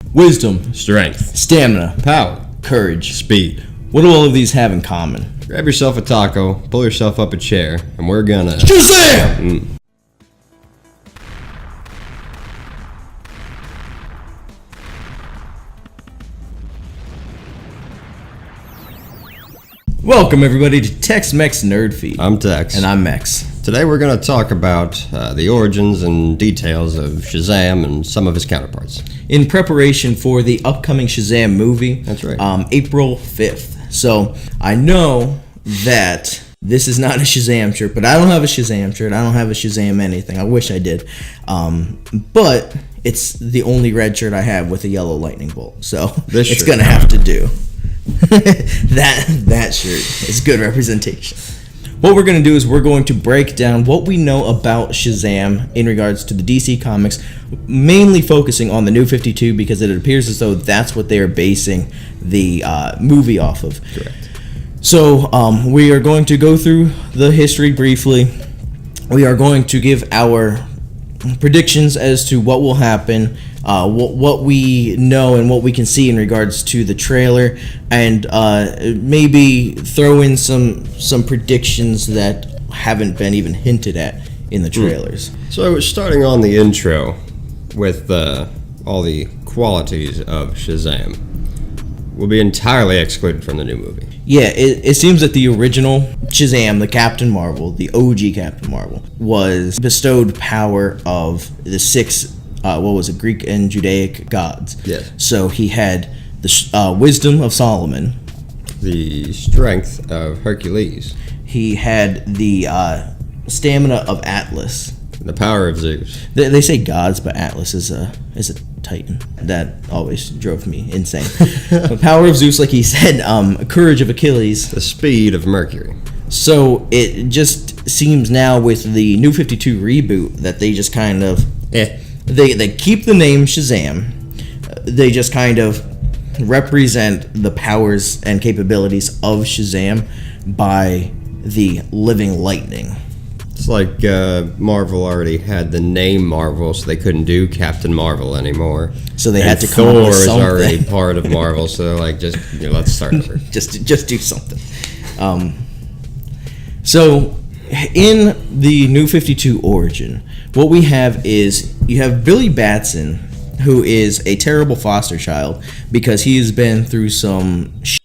Wisdom, Strength, stamina, power, courage. speed. What do all of these have in common? Grab yourself a taco, pull yourself up a chair, and we're gonna... Shazam! Welcome everybody to Tex-Mex Nerd Feed. I'm Tex. And I'm Mex. Today we're gonna talk about the origins and details of Shazam and some of his counterparts. In preparation for the upcoming Shazam movie. That's right. April 5th. So, I know that this is not a Shazam shirt, but I don't have a Shazam shirt. I don't have a Shazam anything. I wish I did. But it's the only red shirt I have with a yellow lightning bolt. So, it's going to have to do. that shirt is good representation. What we're going to do is we're going to break down what we know about Shazam in regards to the DC Comics, mainly focusing on the New 52 because it appears as though that's what they are basing the movie off of. Correct. So we are going to go through the history briefly. We are going to give our predictions as to what will happen, what we know and what we can see in regards to the trailer, and maybe throw in some predictions that haven't been even hinted at in the trailers. So starting on the intro with all the qualities of Shazam will be entirely excluded from the new movie. Yeah, it seems that the original Shazam, the Captain Marvel, the OG Captain Marvel, was bestowed power of the six, Greek and Judaic gods. Yes. So he had the wisdom of Solomon. The strength of Hercules. He had the stamina of Atlas. The power of Zeus. They say gods, but Atlas is a titan. That always drove me insane. The power of Zeus, like he said, courage of Achilles. The speed of Mercury. So it just seems now with the New 52 reboot that they just kind of... They keep the name Shazam. They just kind of represent the powers and capabilities of Shazam by the living lightning. It's like Marvel already had the name Marvel, so they couldn't do Captain Marvel anymore. So they had to come Thor up with something. is already part of Marvel, so they're like, let's start over. just do something. So in the New 52 origin, what we have is you have Billy Batson, who is a terrible foster child because he has been through some shit.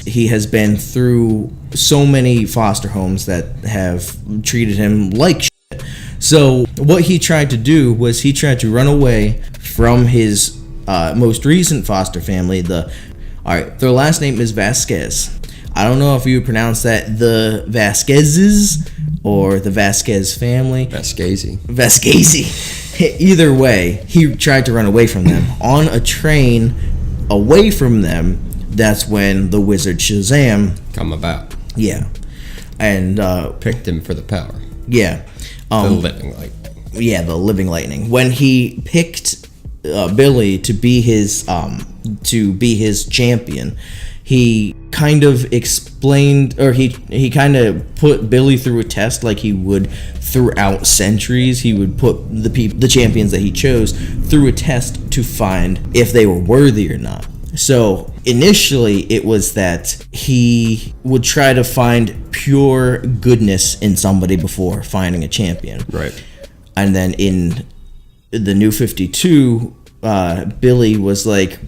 He has been through so many foster homes that have treated him like shit. So what he tried to do was he tried to run away from his most recent foster family. Their last name is Vasquez. I don't know if you would pronounce that the Vasquezes or the Vasquez family. Vasquez. Either way, he tried to run away from them. On a train away from them, that's when the wizard Shazam come about. Yeah. And picked him for the power. Yeah. The living light. Yeah, the living lightning. When he picked Billy to be his champion, he kind of explained, or he kind of put Billy through a test like he would throughout centuries. He would put the champions that he chose through a test to find if they were worthy or not. So initially it was that he would try to find pure goodness in somebody before finding a champion. Right. And then in the New 52, Billy was like,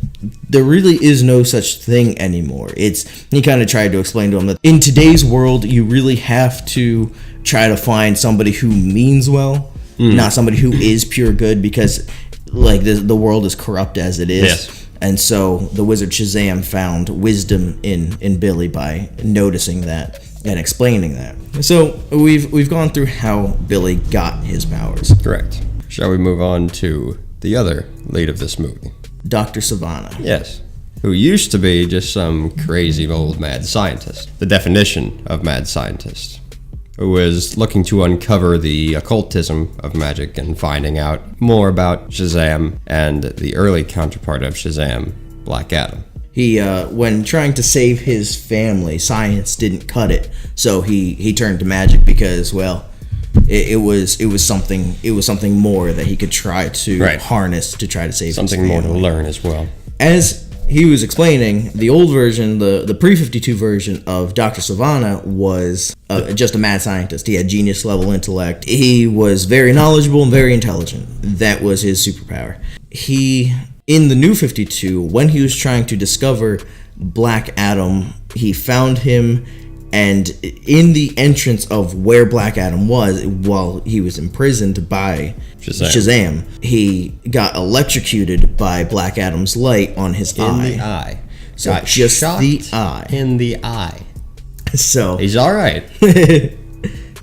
there really is no such thing anymore. He kind of tried to explain to him that in today's world, you really have to try to find somebody who means well, not somebody who is pure good, because like the world is corrupt as it is. Yes. And so the wizard Shazam found wisdom in Billy by noticing that and explaining that. So we've gone through how Billy got his powers. Correct. Shall we move on to the other lead of this movie? Dr. Savannah. Yes. Who used to be just some crazy old mad scientist. The definition of mad scientist. Who was looking to uncover the occultism of magic and finding out more about Shazam and the early counterpart of Shazam, Black Adam. He, when trying to save his family, science didn't cut it, so he turned to magic because, well, It was something more that he could try to harness to try to save something his more to family. learn as well. As he was explaining, the old version, the pre-52 version of Dr. Savannah was just a mad scientist. He had genius level intellect. He was very knowledgeable and very intelligent. That was his superpower. In the New 52, when he was trying to discover Black Adam, he found him, and in the entrance of where Black Adam was, while he was imprisoned by Shazam, he got electrocuted by Black Adam's light on his eye. In the eye. So Got just shocked the eye. In the eye. So He's all right.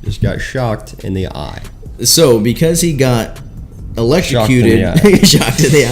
Just got shocked in the eye. So because he got electrocuted, shocked in the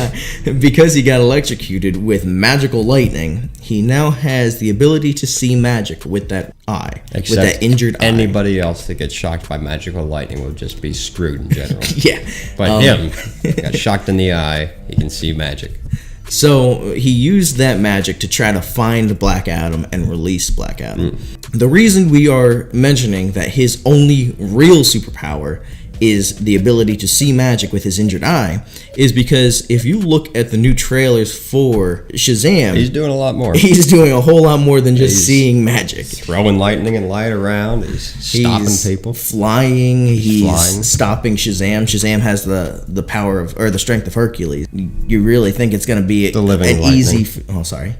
eye, because he got electrocuted with magical lightning, he now has the ability to see magic with that eye, with that injured eye. Anybody else that gets shocked by magical lightning will just be screwed in general. Yeah. But him, got shocked in the eye, he can see magic. So he used that magic to try to find Black Adam and release Black Adam. The reason we are mentioning that his only real superpower is the ability to see magic with his injured eye is because if you look at the new trailers for Shazam, he's doing a lot more. He's doing a whole lot more than just seeing magic. Throwing lightning and light around. He's stopping people. Flying. He's stopping Shazam. Shazam has the power of, or the strength of Hercules. You really think it's going to be an easy? Oh, sorry.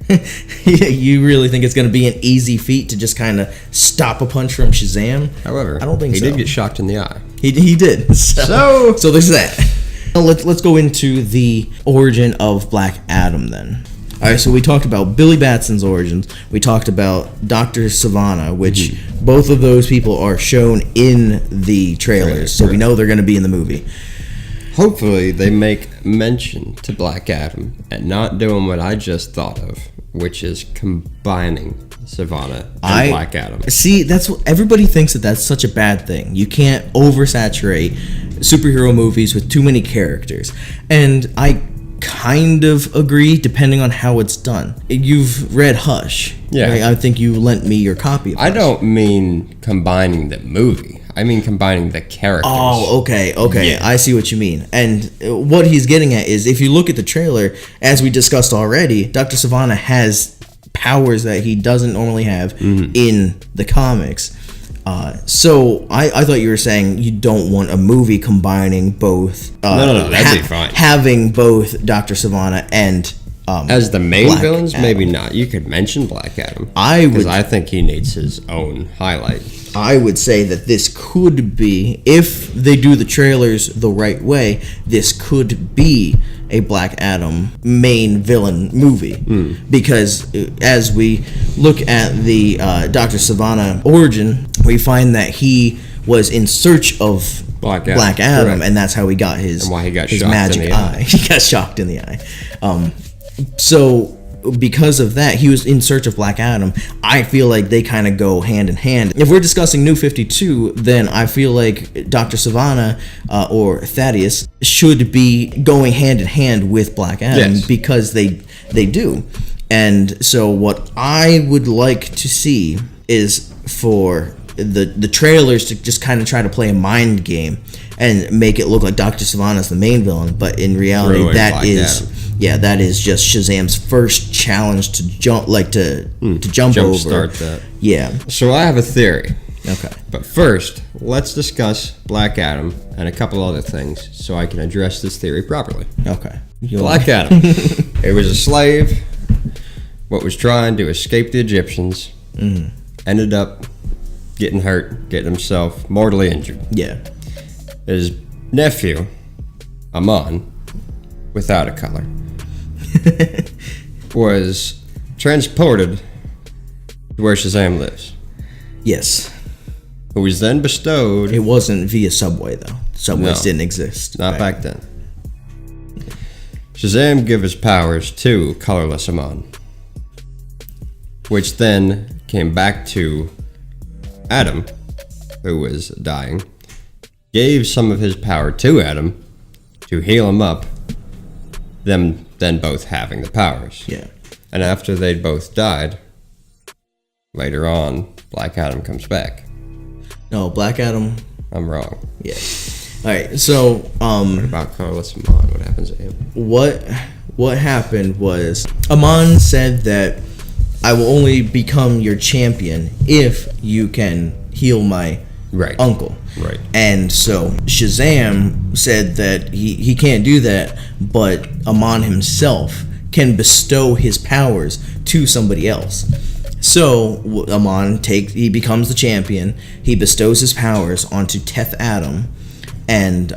You really think it's going to be an easy feat to just kind of stop a punch from Shazam? However, I don't think he so. did get shocked in the eye. He did. So there's that. Let's go into the origin of Black Adam then. All right, so we talked about Billy Batson's origins. We talked about Dr. Savannah, which both of those people are shown in the trailers, so we know they're going to be in the movie. Hopefully, they make mention to Black Adam and not doing what I just thought of, which is combining Savannah and Black Adam. See, that's what everybody thinks that's such a bad thing. You can't oversaturate superhero movies with too many characters. And I kind of agree, depending on how it's done. You've read Hush. Yeah. Right? I think you lent me your copy of Hush. I don't mean combining the movie. I mean combining the characters. Oh, okay. Yeah. I see what you mean. And what he's getting at is, if you look at the trailer, as we discussed already, Dr. Savannah has powers that he doesn't normally have in the comics. So I thought you were saying you don't want a movie combining both. No, that'd be fine. Having both Dr. Savannah and as the main Black villains, Adam. maybe not. You could mention Black Adam. Because I think he needs his own highlight. I would say that this could be, if they do the trailers the right way, this could be a Black Adam main villain movie. Because as we look at the Dr. Savannah origin, we find that he was in search of Black Adam, and that's how he got his, and why he got his shocked magic in the eye. He got shocked in the eye. So because of that, he was in search of Black Adam. I feel like they kind of go hand in hand. If we're discussing New 52, then I feel like Dr. Savannah or Thaddeus should be going hand in hand with Black Adam, because they do. And so what I would like to see is for the trailers to just kind of try to play a mind game and make it look like Dr. Savannah's the main villain, but in reality that is just Shazam's first challenge to jump, to jump over. Start that. Yeah. So I have a theory. Okay. But first, let's discuss Black Adam and a couple other things so I can address this theory properly. Okay. Black Adam. He was a slave, what was trying to escape the Egyptians, ended up getting hurt, getting himself mortally injured. Yeah. His nephew, Amon, without a color, was transported to where Shazam lives. Yes. Who was then bestowed... It wasn't via subway, though. Subways didn't exist. Not back then. Shazam gave his powers to colorless Amon, which then came back to Adam, who was dying, gave some of his power to Adam to heal him up, them then both having the powers. Yeah. And after they'd both died, later on, Black Adam comes back. No, Black Adam I'm wrong. Yeah. All right. So, What about Carlos Amon? What happens to him? What happened was Amon said that I will only become your champion if you can heal my uncle. Right. And so Shazam said that he can't do that, but Amon himself can bestow his powers to somebody else. So Amon he becomes the champion. He bestows his powers onto Teth Adam, and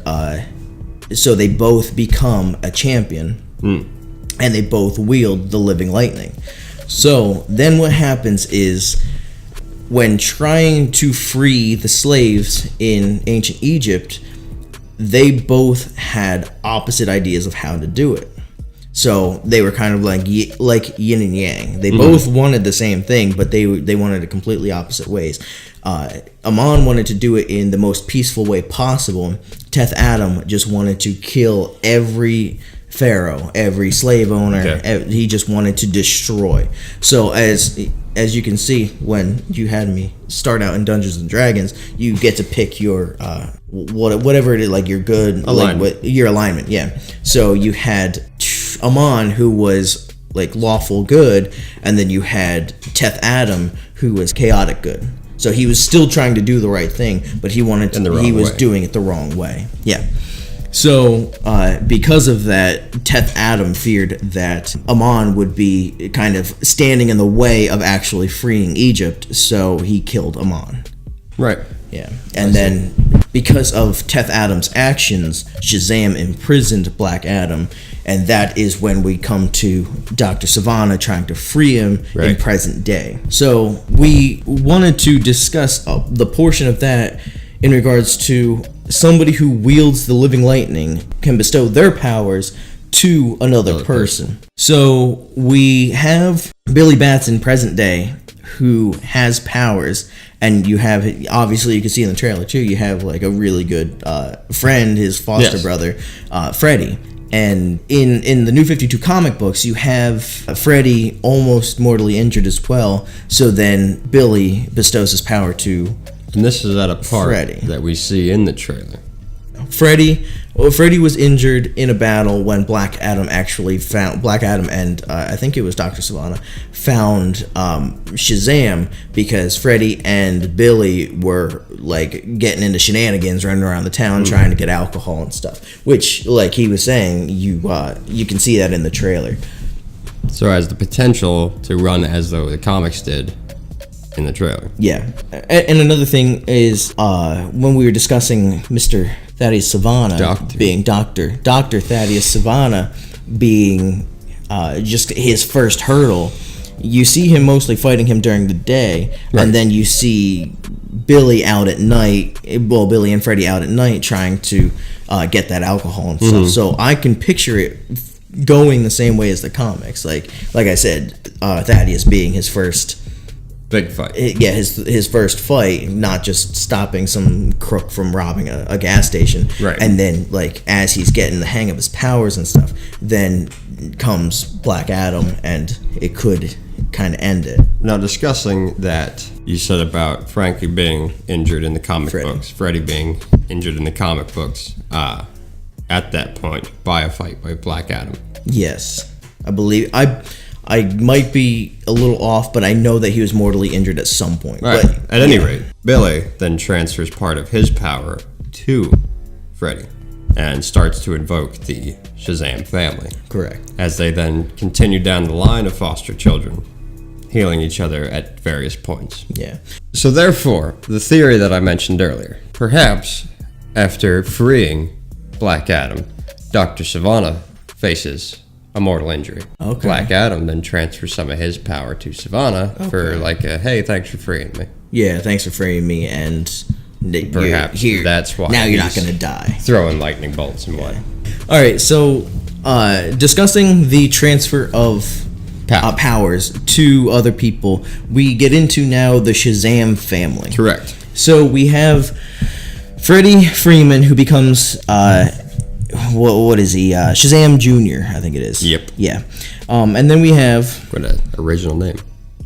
so they both become a champion, and they both wield the living lightning. So then what happens is, when trying to free the slaves in ancient Egypt, they both had opposite ideas of how to do it. So they were kind of like yin and yang. They both wanted the same thing, but they wanted it completely opposite ways. Amon wanted to do it in the most peaceful way possible. Teth Adam just wanted to kill every pharaoh, every slave owner. Okay. He just wanted to destroy. So as you can see, when you had me start out in Dungeons and Dragons, you get to pick your whatever it is, like your good alignment. Your alignment. Yeah. So you had Amon, who was like lawful good, and then you had Teth Adam, who was chaotic good. So he was still trying to do the right thing, but he was doing it the wrong way. Yeah. So, because of that, Teth Adam feared that Amon would be kind of standing in the way of actually freeing Egypt, so he killed Amon. Right. Yeah. And then, because of Teth Adam's actions, Shazam imprisoned Black Adam, and that is when we come to Dr. Sivana trying to free him in present day. So, we wanted to discuss the portion of that in regards to somebody who wields the living lightning can bestow their powers to another person. So we have Billy Bats in present day who has powers, and you have, obviously you can see in the trailer too, you have like a really good friend, his foster brother, Freddy. And in the New 52 comic books, you have Freddy almost mortally injured as well, so then Billy bestows his power to And this is at a part that we see in the trailer. Freddy was injured in a battle when Black Adam and I think it was Dr. Sivana found Shazam, because Freddy and Billy were like getting into shenanigans running around the town trying to get alcohol and stuff, which, like he was saying, you can see that in the trailer. So has the potential to run as though the comics did in the trailer. Yeah. And another thing is, when we were discussing Mr. Thaddeus Sivana being Dr. Thaddeus Sivana being just his first hurdle, you see him mostly fighting him during the day, and then you see Billy out at night, Billy and Freddy out at night trying to get that alcohol and stuff. So I can picture it going the same way as the comics. Like I said, Thaddeus being his first big fight. Yeah, his first fight, not just stopping some crook from robbing a gas station. Right. And then, like, as he's getting the hang of his powers and stuff, then comes Black Adam, and it could kind of end it. Now, discussing that, you said about Frankie being injured in the comic books, Freddy being injured in the comic books, at that point, by a fight by Black Adam. Yes. I believe... I might be a little off, but I know that he was mortally injured at some point. Right. But, at any rate, Billy then transfers part of his power to Freddy and starts to invoke the Shazam family. Correct. As they then continue down the line of foster children, healing each other at various points. Yeah. So therefore, the theory that I mentioned earlier, perhaps after freeing Black Adam, Dr. Sivana faces a mortal injury. Okay. Black Adam then transfers some of his power to Sivana for like a, hey, thanks for freeing me. Yeah, thanks for freeing me, and perhaps that's why now you're not gonna die. Throwing lightning bolts and what. All right, so discussing the transfer of powers to other people, we get into now the Shazam family. Correct. So we have Freddie Freeman, who becomes what is he? Shazam Jr., I think it is. Yep. Yeah. And then we have... What an original name.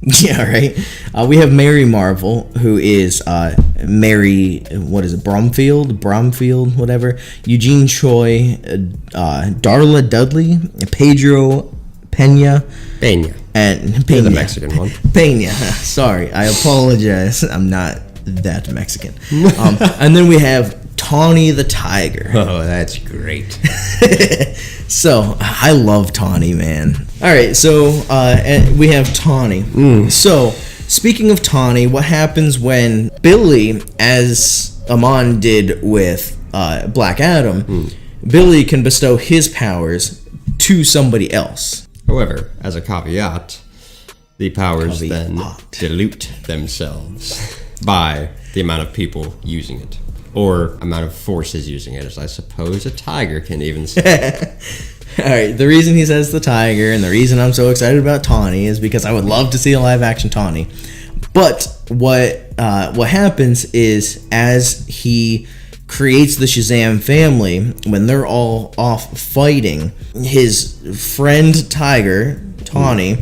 Yeah, right. We have Mary Marvel, who is Mary, what is it, Bromfield, whatever. Eugene Choi, Darla Dudley, Pedro Pena. And Pena. The Mexican one. Pena. Sorry, I apologize. I'm not that Mexican. And then we have Tawny the Tiger. Oh, that's great. So, I love Tawny, man. Alright, so we have Tawny. So, speaking of Tawny, what happens when Billy, as Amon did with Black Adam, Billy can bestow his powers to somebody else. However, as a caveat, the powers then dilute themselves by the amount of people using it. Or amount of forces using it, as I suppose a tiger can even say. Alright, the reason he says the tiger, and the reason I'm so excited about Tawny, is because I would love to see a live-action Tawny. But what happens is, as he creates the Shazam family, when they're all off fighting, his friend Tiger, Tawny,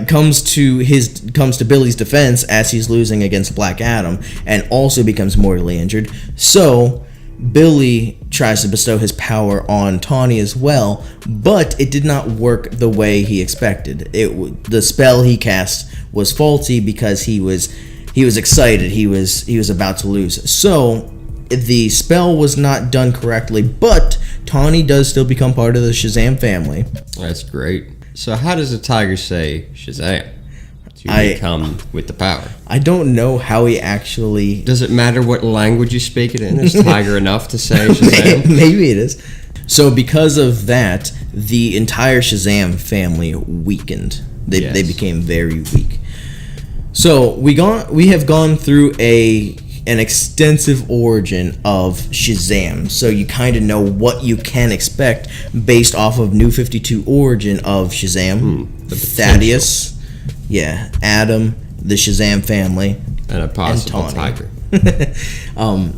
comes to Billy's defense as he's losing against Black Adam, and also becomes mortally injured. So Billy tries to bestow his power on Tawny as well, but it did not work the way he expected. The spell he cast was faulty because he was excited. He was about to lose. So the spell was not done correctly, but Tawny does still become part of the Shazam family. That's great. So how does the tiger say Shazam to become with the power? I don't know how he actually... Does it matter what language you speak it in? Is tiger enough to say Shazam? Maybe it is. So because of that, the entire Shazam family weakened. They became very weak. So we have gone through an extensive origin of Shazam, so you kind of know what you can expect based off of New 52 origin of Shazam. Thaddeus, Adam, the Shazam family, and a possible tiger.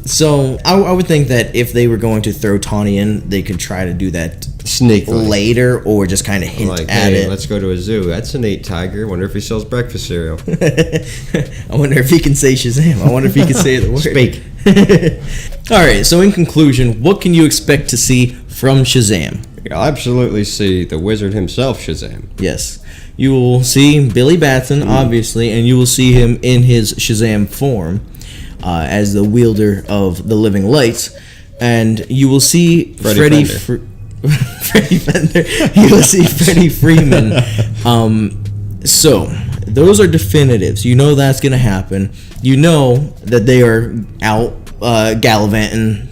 So I would think that if they were going to throw Tawny in, they could try to do that sneakily later, or just kind of hint at it. Let's go to a zoo. That's a neat tiger. Wonder if he sells breakfast cereal. I wonder if he can say Shazam. I wonder if he can say the word. Speak. Alright, so in conclusion, what can you expect to see from Shazam? You'll absolutely see the wizard himself, Shazam. Yes. You will see Billy Batson, obviously, and you will see him in his Shazam form as the wielder of the living lights. And you will see Freddie Fender. You will see Freddie Freeman. So, those are definitives. You know that's going to happen. You know that they are out gallivanting,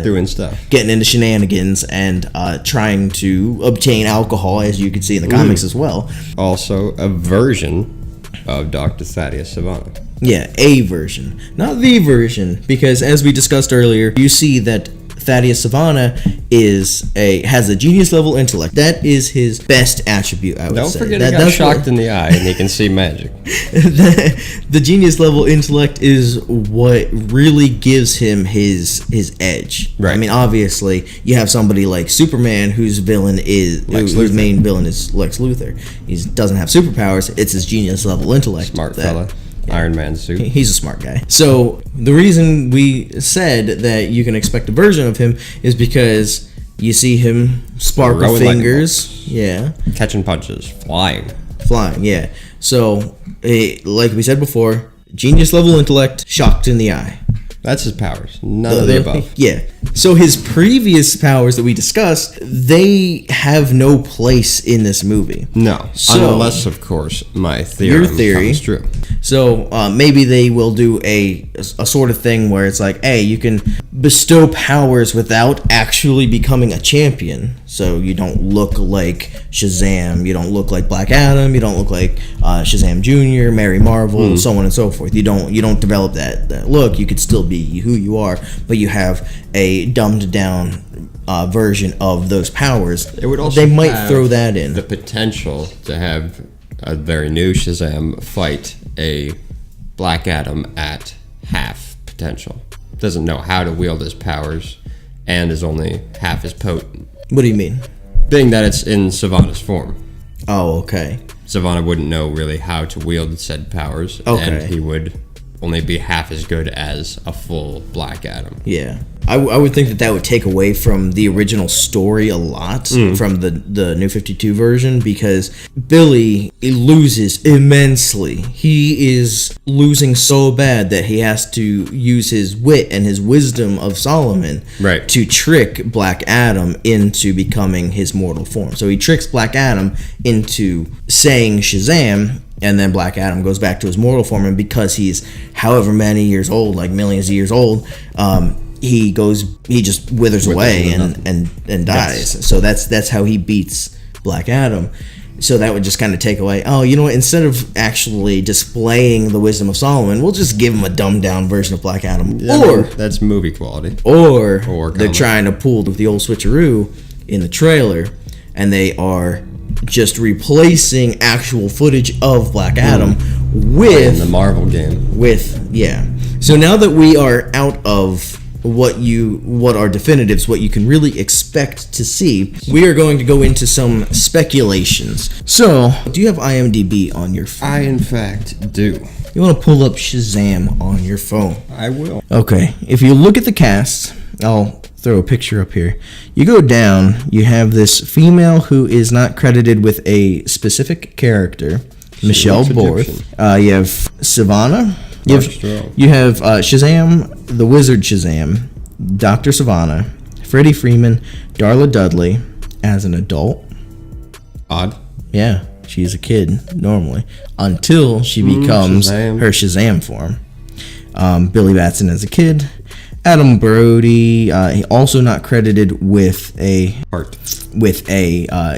doing stuff, getting into shenanigans, and trying to obtain alcohol, as you can see in the comics as well. Also, a version of Dr. Thaddeus Savannah. Yeah, a version, not the version, because as we discussed earlier, you see that Thaddeus Savannah has a genius level intellect. That is his best attribute, I would say. Don't forget he got shocked in the eye and he can see magic. The genius level intellect is what really gives him his edge. Right. I mean, obviously, you have somebody like Superman whose main villain is Lex Luthor. He doesn't have superpowers. It's his genius level intellect. Smart fella. Iron Man suit. He's a smart guy. So the reason we said that you can expect a version of him is because you see him sparkle fingers, catching punches, flying. Yeah. So, like we said before, genius level intellect, shocked in the eye. That's his powers. None of the above. Yeah. So his previous powers that we discussed, they have no place in this movie. No. Unless, of course, my theory comes true. So maybe they will do a sort of thing where it's like, hey, you can bestow powers without actually becoming a champion. So you don't look like Shazam, you don't look like Black Adam, you don't look like Shazam Jr., Mary Marvel, so on and so forth. You don't develop that look. You could still be who you are, but you have a dumbed down version of those powers. It would also they might throw that in. The potential to have a very new Shazam fight a Black Adam at half potential. Doesn't know how to wield his powers and is only half as potent. What do you mean? Being that it's in Savannah's form. Oh, okay. Savannah wouldn't know really how to wield said powers, and he would only be half as good as a full Black Adam. Yeah. I would think that would take away from the original story a lot from the New 52 version, because Billy loses immensely. He is losing so bad that he has to use his wit and his wisdom of Solomon to trick Black Adam into becoming his mortal form. So he tricks Black Adam into saying Shazam, and then Black Adam goes back to his mortal form, and because he's however many years old, like millions of years old, he just withers away and dies. So that's how he beats Black Adam. So that would just kind of take away, oh, you know what, instead of actually displaying the wisdom of Solomon, we'll just give him a dumbed down version of Black Adam. Or that's movie quality. Or they're trying to pull the old switcheroo in the trailer, and they are just replacing actual footage of Black Adam with the Marvel game. So now that we are out of what are definitives, what you can really expect to see, we are going to go into some speculations. So, do you have IMDb on your phone? I, in fact, do. You want to pull up Shazam on your phone? I will. Okay, if you look at the cast, I'll throw a picture up here. You go down, you have this female who is not credited with a specific character, Michelle Borth. You have Savannah. You have Shazam, the Wizard Shazam, Dr. Savannah, Freddie Freeman, Darla Dudley as an adult. Odd. Yeah, she's a kid normally until she becomes her Shazam form. Billy Batson as a kid. Adam Brody, he also not credited with a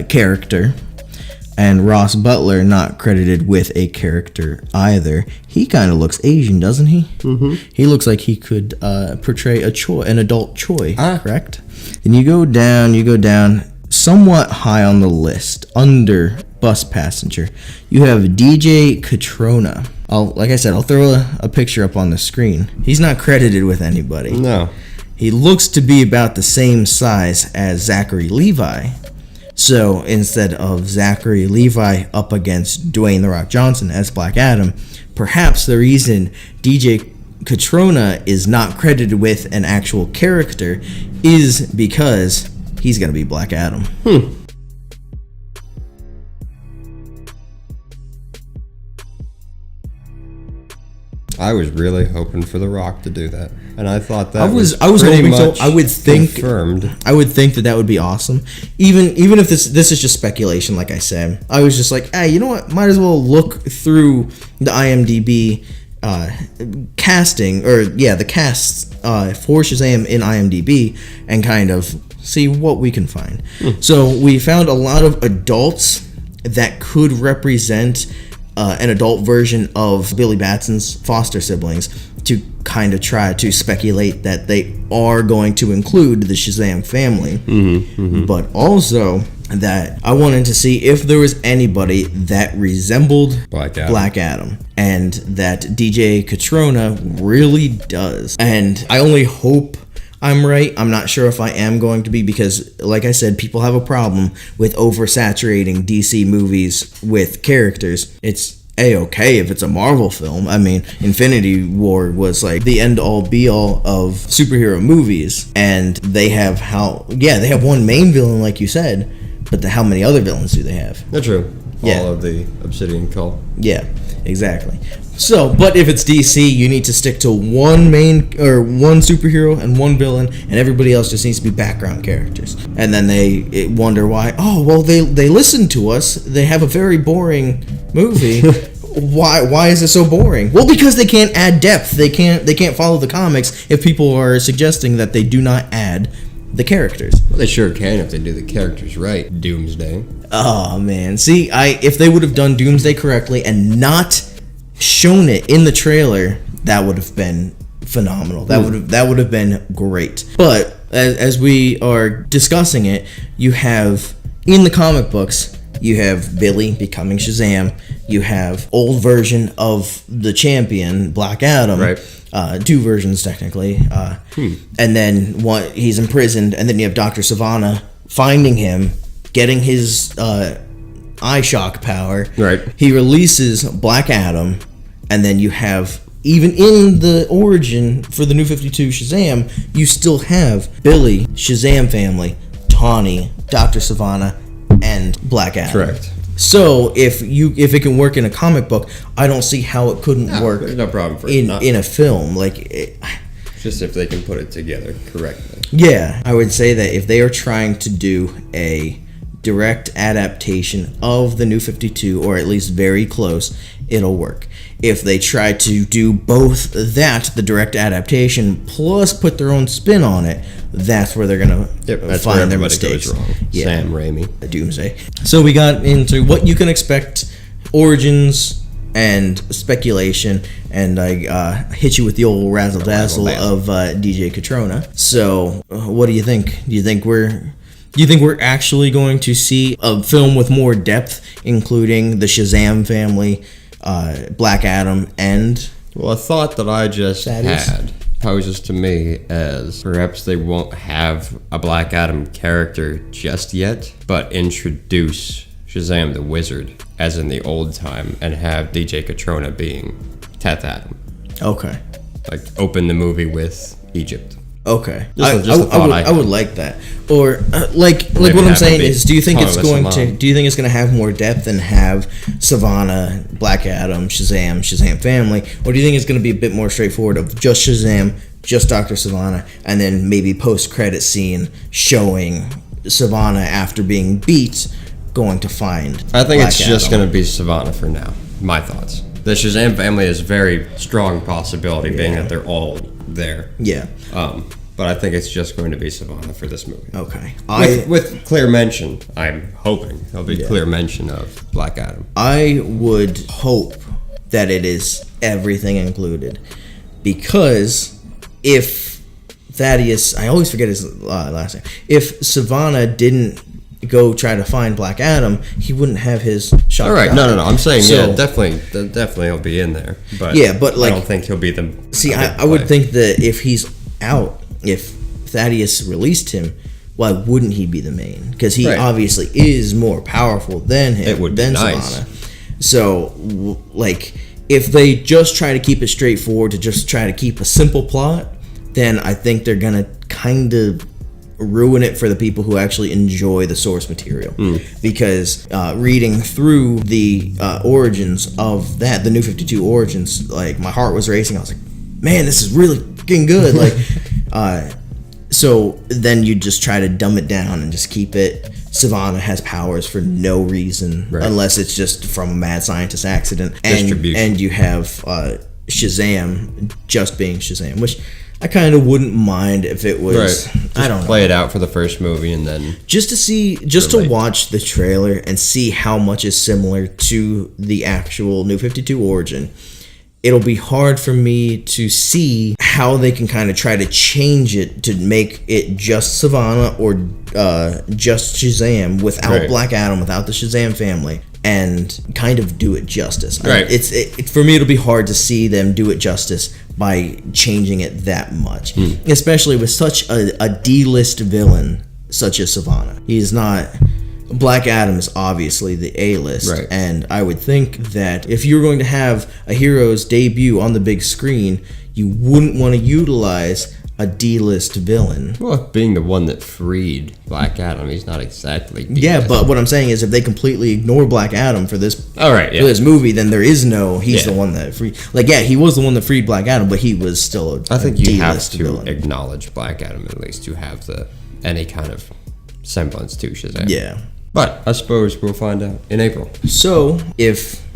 character. And Ross Butler not credited with a character either. He kind of looks Asian, doesn't he? Mm-hmm. He looks like he could portray an adult Choi, correct? And you go down somewhat high on the list, under bus passenger. You have DJ Catrona. Like I said, I'll throw a picture up on the screen. He's not credited with anybody. No. He looks to be about the same size as Zachary Levi. So instead of Zachary Levi up against Dwayne "The Rock" Johnson as Black Adam, perhaps the reason DJ Catrona is not credited with an actual character is because he's going to be Black Adam. I was really hoping for The Rock to do that, and I thought that I was hoping so. I would think confirmed. I would think that would be awesome. Even if this is just speculation, like I said, I was just like, hey, you know what? Might as well look through the IMDb casting, or the casts for Shazam in IMDb, and kind of see what we can find. So we found a lot of adults that could represent an adult version of Billy Batson's foster siblings, to kind of try to speculate that they are going to include the Shazam family. But also that I wanted to see if there was anybody that resembled Black Adam, and that DJ Catrona really does. And I only hope I'm right. I'm not sure if I am going to be, because, like I said, people have a problem with oversaturating DC movies with characters. It's A-okay if it's a Marvel film. I mean, Infinity War was like the end-all be-all of superhero movies, and they have they have one main villain, like you said, but how many other villains do they have? That's true. All of the Obsidian Cult. Yeah, exactly. So, but if it's DC, you need to stick to one one superhero and one villain, and everybody else just needs to be background characters. And then they wonder why, they listen to us. They have a very boring movie. Why is it so boring? Well, because they can't add depth. They can't follow the comics if people are suggesting that they do not add the characters. Well, they sure can if they do the characters right. Doomsday. Oh man, see, if they would have done Doomsday correctly and not shown it in the trailer, that would have been phenomenal. That would have been great. But as we are discussing it, you have in the comic books, you have Billy becoming Shazam. You have old version of the champion, Black Adam. Right. Two versions technically. And then he's imprisoned, and then you have Dr. Savannah finding him, getting his eye shock power. Right. He releases Black Adam, and then you have, even in the origin for the New 52 Shazam, you still have Billy, Shazam family, Tawny, Dr. Sivana, and Black Adam. Correct. So if it can work in a comic book, I don't see how it couldn't work. There's no problem for in a film. Like, just if they can put it together correctly. yeah, I would say that if they are trying to do a direct adaptation of the New 52, or at least very close, it'll work. If they try to do both that, the direct adaptation, plus put their own spin on it, that's where they're going to find their mistakes. Goes wrong. Yeah. Sam Raimi. Doomsday. So we got into what you can expect, origins, and speculation, and I hit you with the old razzle dazzle of DJ Catrona. So, what do you think? Do you think we're actually going to see a film with more depth, including the Shazam family, Black Adam, and... Well, a thought that I just had poses to me as perhaps they won't have a Black Adam character just yet, but introduce Shazam the Wizard as in the old time and have DJ Catrona being Teth Adam. Okay. Like, open the movie with Egypt. Okay, I would like that. Or like what I'm saying is, do you think it's going to have more depth and have Sivana, Black Adam, Shazam family, or do you think it's going to be a bit more straightforward of just Shazam, just Dr. Sivana, and then maybe post-credit scene showing Sivana after being beat going to find I think Black it's Adam. just going to be Sivana for now. My thoughts. The Shazam family is a very strong possibility, being that they're all there. Yeah. But I think it's just going to be Sivana for this movie. Okay. With clear mention, I'm hoping there'll be clear mention of Black Adam. I would hope that it is everything included, because if Thaddeus, I always forget his last name, if Sivana didn't go try to find Black Adam, he wouldn't have his shot. All right, no. I'm saying definitely he'll be in there. But but like, I don't think he'll be the. See, I would think that if he's out, if Thaddeus released him, why wouldn't he be the main? Because he obviously is more powerful than him. It would be nice. Sivana. So, like, if they just try to keep it straightforward, to just try to keep a simple plot, then I think they're gonna kind of ruin it for the people who actually enjoy the source material. Because reading through the origins of that, the New 52 origins, like, my heart was racing. I was like, man, this is really fucking good. Like, so then you just try to dumb it down and just keep it Sivana has powers for no reason, unless it's just from a mad scientist accident, and you have Shazam just being Shazam, which I kind of wouldn't mind if it was. I don't know. Play it out for the first movie and then just to watch the trailer and see how much is similar to the actual New 52 origin. It'll be hard for me to see how they can kind of try to change it to make it just Sivana or just Shazam without Black Adam, without the Shazam family, and kind of do it justice. For me, it'll be hard to see them do it justice by changing it that much, especially with such a D-list villain such as Sivana. He's not. Black Adam is obviously the A-list, and I would think that if you were going to have a hero's debut on the big screen, you wouldn't want to utilize a D-list villain. Well, being the one that freed Black Adam, he's not exactly D-list. Yeah, but what I'm saying is if they completely ignore Black Adam for this for this movie, then there is no he's the one that freed. Like, he was the one that freed Black Adam, but he was still I think you have to villain. acknowledge Black Adam at least to have any kind of semblance to Shazam. Yeah. But I suppose we'll find out in April. So, if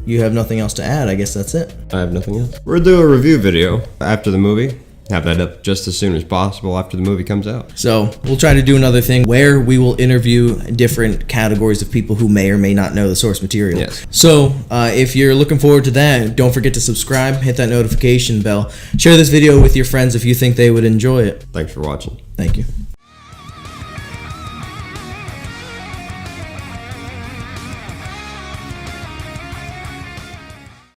you have nothing else to add, I guess that's it. I have nothing else. We'll do a review video after the movie. Have that up just as soon as possible after the movie comes out. So, we'll try to do another thing where we will interview different categories of people who may or may not know the source material. Yes. So, if you're looking forward to that, don't forget to subscribe, hit that notification bell, share this video with your friends if you think they would enjoy it. Thanks for watching. Thank you.